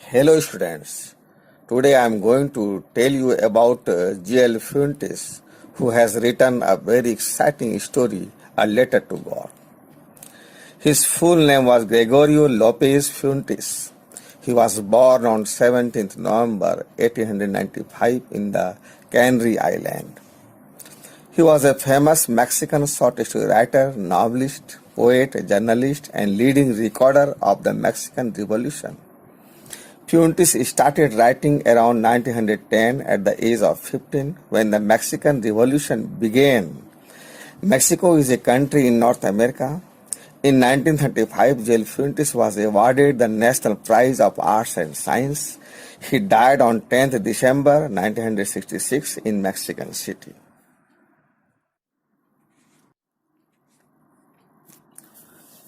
Hello students. Today I am going to tell you about G.L. Fuentes, who has written a very exciting story, A Letter to God. His full name was Gregorio Lopez Fuentes. He was born on 17th November 1895 in the Canary Island. He was a famous Mexican short story writer, novelist, poet, journalist, and leading recorder of the Mexican Revolution. Fuentes started writing around 1910 at the age of 15 when the Mexican Revolution began. Mexico is a country in North America. In 1935, G.L. Fuentes was awarded the National Prize of Arts and Science. He died on 10th December 1966 in Mexican City.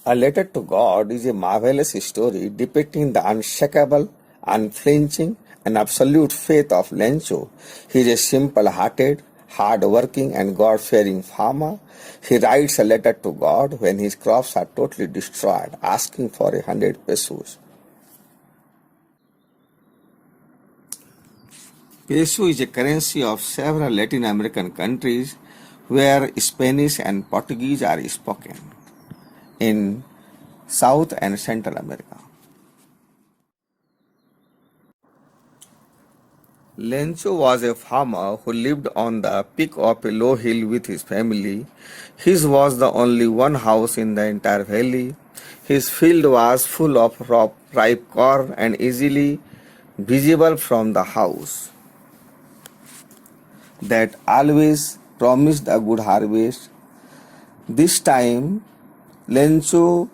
A Letter to God is a marvelous story depicting the unshakable, unflinching, and absolute faith of Lencho. He is a simple-hearted, hard-working, and God-fearing farmer. He writes a letter to God when his crops are totally destroyed, asking for 100 pesos. Peso is a currency of several Latin American countries where Spanish and Portuguese are spoken in South and Central America. Lencho was a farmer who lived on the peak of a low hill with his family. His was the only one house in the entire valley. His field was full of ripe corn and easily visible from the house. That always promised a good harvest. This time, Lencho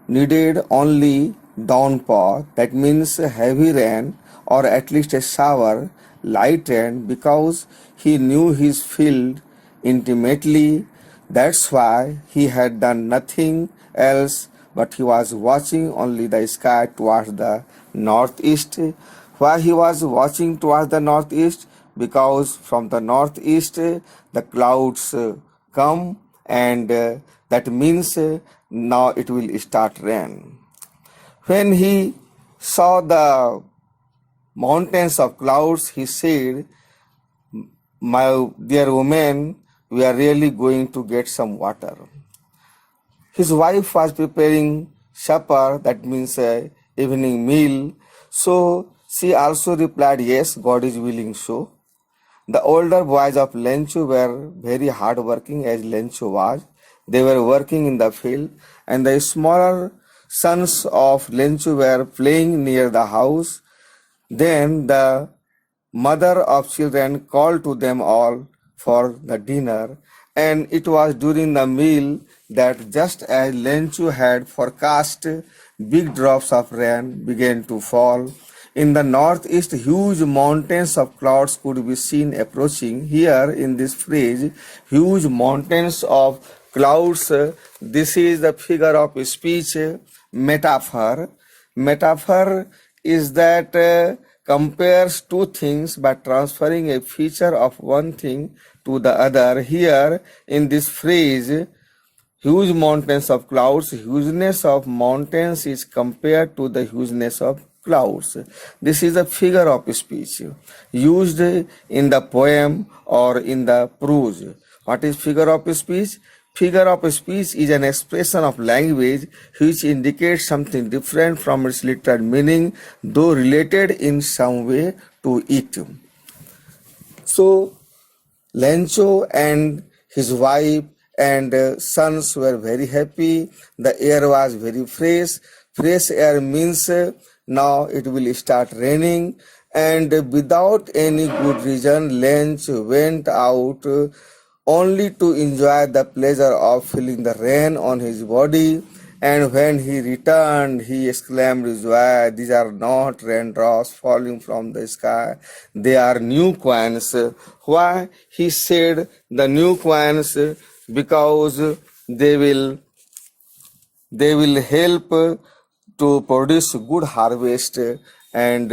needed only downpour, that means heavy rain or at least a shower, light rain, because he knew his field intimately. That's why he had done nothing else, but he was watching only the sky towards the northeast. Why he was watching towards the northeast? Because from the northeast the clouds come, and that means now it will start rain. When he saw the mountains of clouds, he said, "My dear woman, we are really going to get some water." His wife was preparing supper, that means evening meal. So she also replied, "Yes, God is willing so." The older boys of Lencho were very hardworking as Lencho was. They were working in the field, and the smaller sons of Lencho were playing near the house. Then the mother of children called to them all for the dinner, and it was during the meal that, just as Lencho had forecast, big drops of rain began to fall. In the northeast, huge mountains of clouds could be seen approaching. Here in this phrase, huge mountains of clouds, this is the figure of speech metaphor. Metaphor is that compares two things by transferring a feature of one thing to the other. Here in this phrase, huge mountains of clouds, hugeness of mountains is compared to the hugeness of clouds. This is a figure of speech used in the poem or in the prose. What is figure of speech? Figure of speech is an expression of language which indicates something different from its literal meaning, though related in some way to it. So, Lencho and his wife and sons were very happy. The air was very fresh. Fresh air means now it will start raining, and without any good reason, Lencho went out only to enjoy the pleasure of feeling the rain on his body. And when he returned, he exclaimed with joy, "These are not raindrops falling from the sky, they are new coins." Why? He said the new coins, because they will help to produce good harvest, and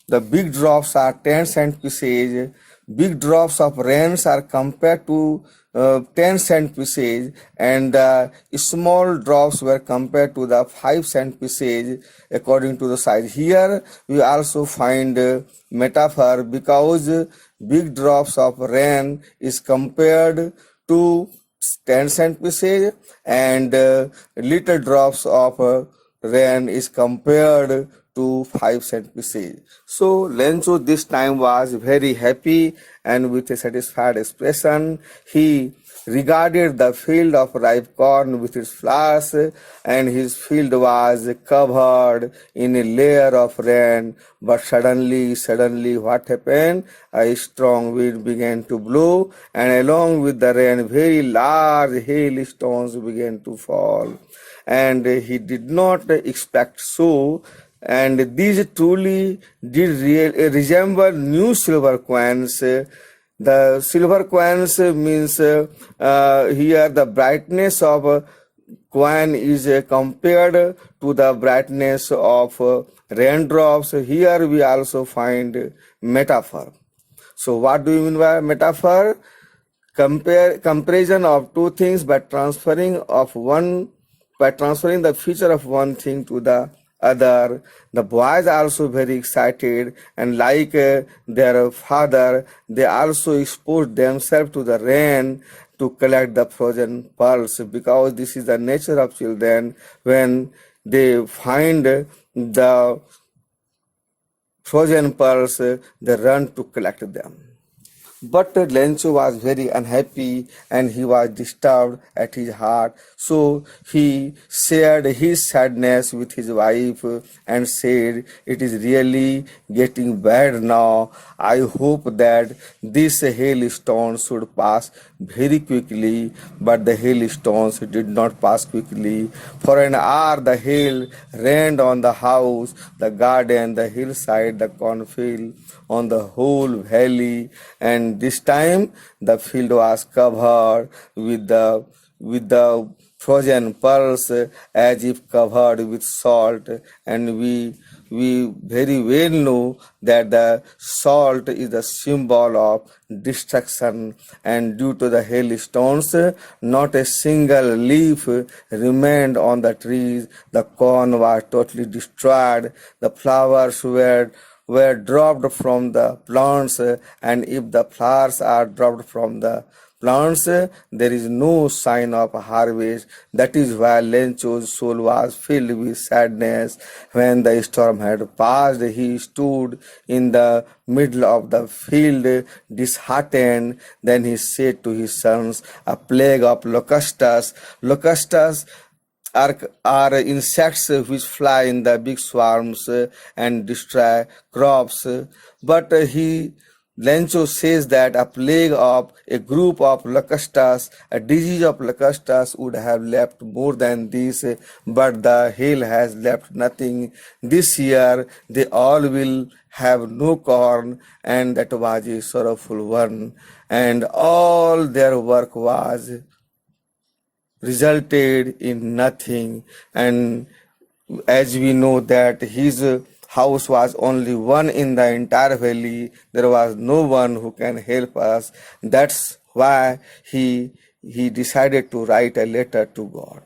the big drops are 10 cent pieces. Big drops of rains are compared to 10-cent pieces, and the small drops were compared to the 5-cent pieces according to the size. Here we also find metaphor, because big drops of rain is compared to 10-cent pieces, and little drops of rain is compared to 5-cent pieces. So Lencho this time was very happy, and with a satisfied expression he regarded the field of ripe corn with its flowers, and his field was covered in a layer of rain. But suddenly, what happened? A strong wind began to blow, and along with the rain, very large hailstones began to fall. And he did not expect so. And these truly did resemble new silver coins. The silver coins means here the brightness of coin is compared to the brightness of raindrops. Here we also find metaphor. So what do you mean by metaphor? Comparison of two things by transferring the feature of one thing to the other. The boys are also very excited, and like their father, they also exposed themselves to the rain to collect the frozen pearls, because this is the nature of children. When they find the frozen pearls, they run to collect them. But Lencho was very unhappy, and he was disturbed at his heart. So he shared his sadness with his wife and said, "It is really getting bad now. I hope that this hailstone should pass very quickly." But the hailstones did not pass quickly. For an hour the hail rained on the house, the garden, the hillside, the cornfield, on the whole valley, and this time the field was covered with the frozen pearls, as if covered with salt. And we very well know that the salt is the symbol of destruction, and due to the hailstones, not a single leaf remained on the trees. The corn was totally destroyed. The flowers were dropped from the plants, and if the flowers are dropped from the plants, there is no sign of harvest. That is why Lencho's soul was filled with sadness. When the storm had passed, he stood in the middle of the field, disheartened. Then he said to his sons, "A plague of locusts are insects which fly in the big swarms and destroy crops." But Lencho says that a plague of a group of locusts, a disease of locusts, would have left more than this, but the hail has left nothing. This year they all will have no corn, and that was a sorrowful one. And all their work was resulted in nothing. And as we know that his house was only one in the entire valley, there was no one who can help us. That's why he decided to write a letter to God.